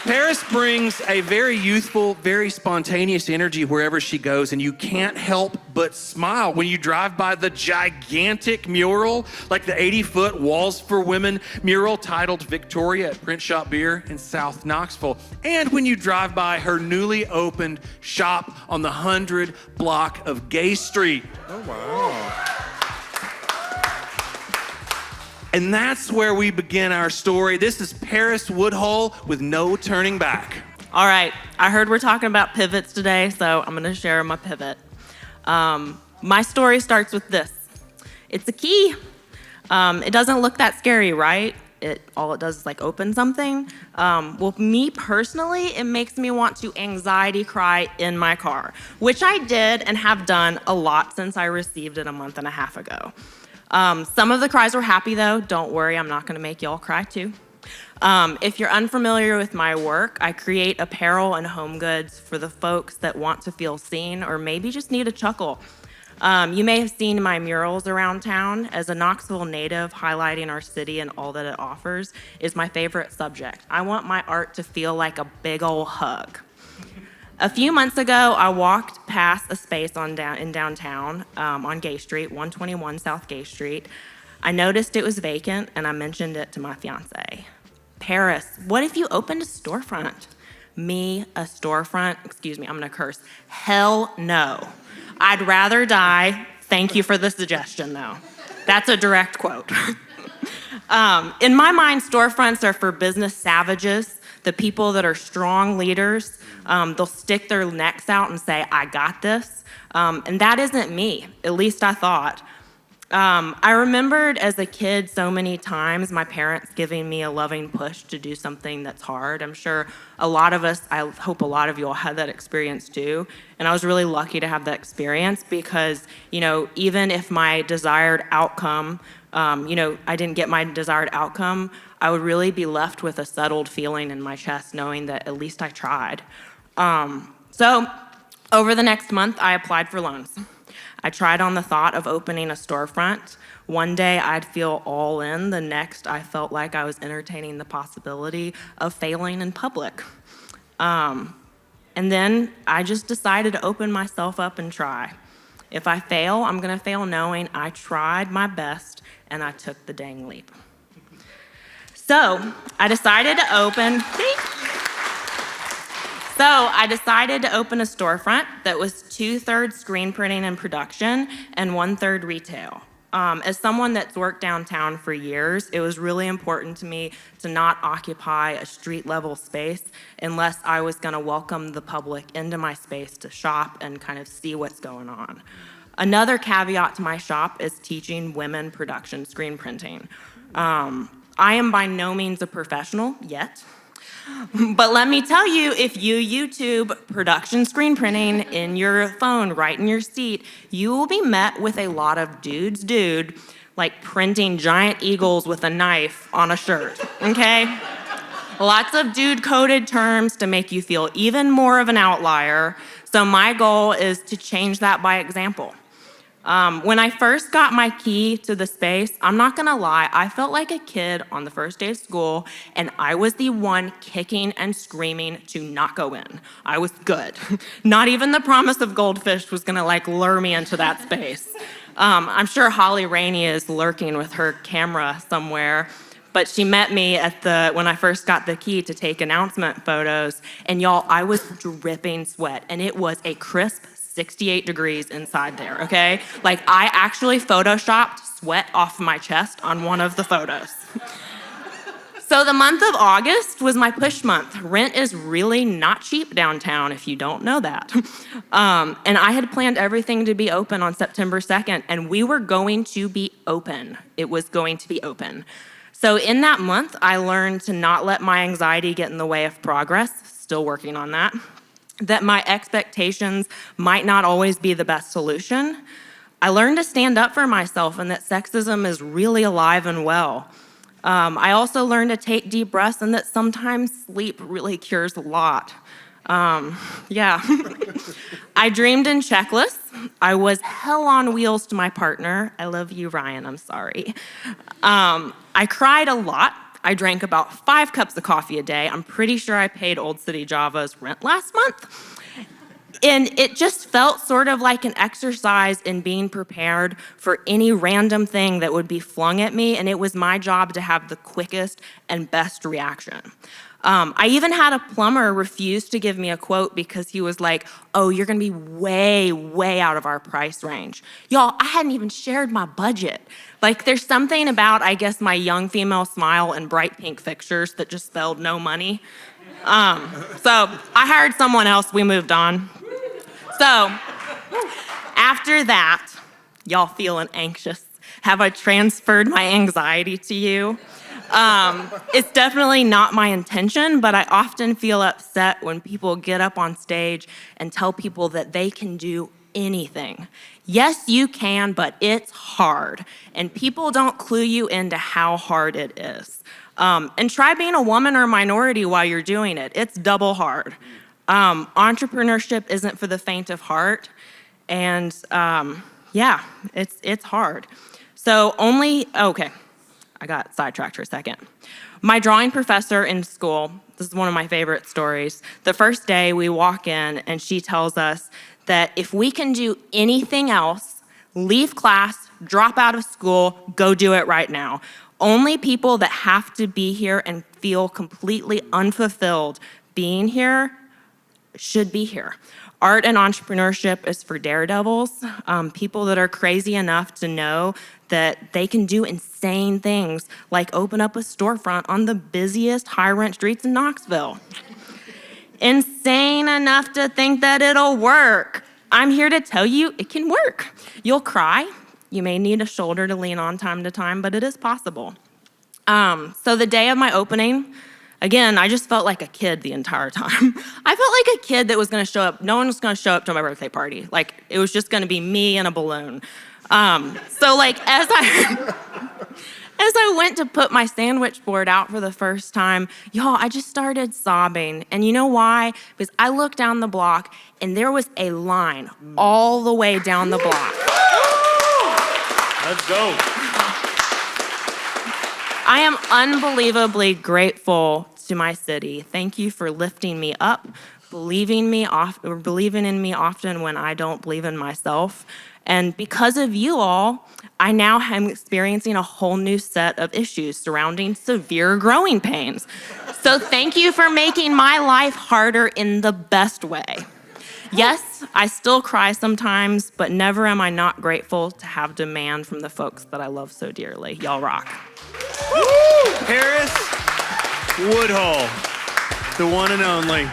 Paris brings a very youthful, very spontaneous energy wherever she goes, and you can't help but smile when you drive by the gigantic mural, like the 80-foot Walls for Women mural titled Victoria at Print Shop Beer in South Knoxville, and when you drive by her newly opened shop on the 100 block of Gay Street. Oh, wow. And that's where we begin our story. This is Paris Woodhull with No Turning Back. All right, I heard we're talking about pivots today, so I'm gonna share my pivot. My story starts with this. It's a key. It doesn't look that scary, right? All it does is like open something. Well, me personally, it makes me want to anxiety cry in my car, which I did and have done a lot since I received it a month and a half ago. Some of the cries were happy though. Don't worry, I'm not gonna make y'all cry too. If you're unfamiliar with my work, I create apparel and home goods for the folks that want to feel seen or maybe just need a chuckle. You may have seen my murals around town. As a Knoxville native, highlighting our city and all that it offers is my favorite subject. I want my art to feel like a big ol' hug. A few months ago, I walked past a space in downtown on Gay Street, 121 South Gay Street. I noticed it was vacant, and I mentioned it to my fiance. Paris, what if you opened a storefront? Me, a storefront? Excuse me, I'm gonna curse. Hell no. I'd rather die. Thank you for the suggestion, though. That's a direct quote. In my mind, storefronts are for business savages, the people that are strong leaders. They'll stick their necks out and say, I got this. And that isn't me, at least I thought. I remembered as a kid so many times my parents giving me a loving push to do something that's hard. I'm sure a lot of us, I hope a lot of you all had that experience too. And I was really lucky to have that experience because, even if my desired outcome, I didn't get my desired outcome, I would really be left with a settled feeling in my chest knowing that at least I tried. So over the next month, I applied for loans. I tried on the thought of opening a storefront. One day I'd feel all in, the next I felt like I was entertaining the possibility of failing in public. And then I just decided to open myself up and try. If I fail, I'm gonna fail knowing I tried my best and I took the dang leap. So I decided to open a storefront that was 2/3 screen printing and production and 1/3 retail. As someone that's worked downtown for years, it was really important to me to not occupy a street level space unless I was gonna welcome the public into my space to shop and kind of see what's going on. Another caveat to my shop is teaching women production screen printing. I am by no means a professional yet, but let me tell you, if you YouTube production screen printing in your phone, right in your seat, you will be met with a lot of dude, like printing giant eagles with a knife on a shirt, okay? Lots of dude-coded terms to make you feel even more of an outlier. So my goal is to change that by example. When I first got my key to the space, I'm not gonna lie, I felt like a kid on the first day of school, and I was the one kicking and screaming to not go in. I was good. Not even the promise of goldfish was gonna lure me into that space. I'm sure Holly Rainey is lurking with her camera somewhere, but she met me when I first got the key to take announcement photos, and y'all, I was dripping sweat, and it was a crisp 68 degrees inside there, okay? I actually photoshopped sweat off my chest on one of the photos. So the month of August was my push month. Rent is really not cheap downtown, if you don't know that. And I had planned everything to be open on September 2nd, and we were going to be open. It was going to be open. So in that month, I learned to not let my anxiety get in the way of progress, still working on that my expectations might not always be the best solution. I learned to stand up for myself and that sexism is really alive and well. I also learned to take deep breaths and that sometimes sleep really cures a lot. Yeah. I dreamed in checklists. I was hell on wheels to my partner. I love you, Ryan, I'm sorry. I cried a lot. I drank about 5 cups of coffee a day. I'm pretty sure I paid Old City Java's rent last month. And it just felt sort of like an exercise in being prepared for any random thing that would be flung at me, and it was my job to have the quickest and best reaction. I even had a plumber refuse to give me a quote because he was like, oh, you're gonna be way, way out of our price range. Y'all, I hadn't even shared my budget. Like, there's something about, I guess, my young female smile and bright pink fixtures that just spelled no money. So I hired someone else, we moved on. So after that, y'all feeling anxious? Have I transferred my anxiety to you? It's definitely not my intention, but I often feel upset when people get up on stage and tell people that they can do anything. Yes, you can, but it's hard. And people don't clue you into how hard it is. And try being a woman or minority while you're doing it. It's double hard. Entrepreneurship isn't for the faint of heart. And yeah, it's hard. So okay, I got sidetracked for a second. My drawing professor in school, this is one of my favorite stories. The first day we walk in and she tells us that if we can do anything else, leave class, drop out of school, go do it right now. Only people that have to be here and feel completely unfulfilled being here should be here. Art and entrepreneurship is for daredevils, people that are crazy enough to know that they can do insane things, like open up a storefront on the busiest high-rent streets in Knoxville. Insane enough to think that it'll work. I'm here to tell you it can work. You'll cry. You may need a shoulder to lean on time to time, but it is possible. So the day of my opening, again, I just felt like a kid the entire time. I felt like a kid that was gonna show up. No one was gonna show up to my birthday party. Like, it was just gonna be me and a balloon. So like, as I went to put my sandwich board out for the first time, y'all, I just started sobbing. And you know why? Because I looked down the block and there was a line all the way down the block. Let's go. I am unbelievably grateful to my city. Thank you for lifting me up, believing in me often when I don't believe in myself. And because of you all, I now am experiencing a whole new set of issues surrounding severe growing pains. So thank you for making my life harder in the best way. Yes, I still cry sometimes, but never am I not grateful to have demand from the folks that I love so dearly. Y'all rock. Paris Woodhull, the one and only.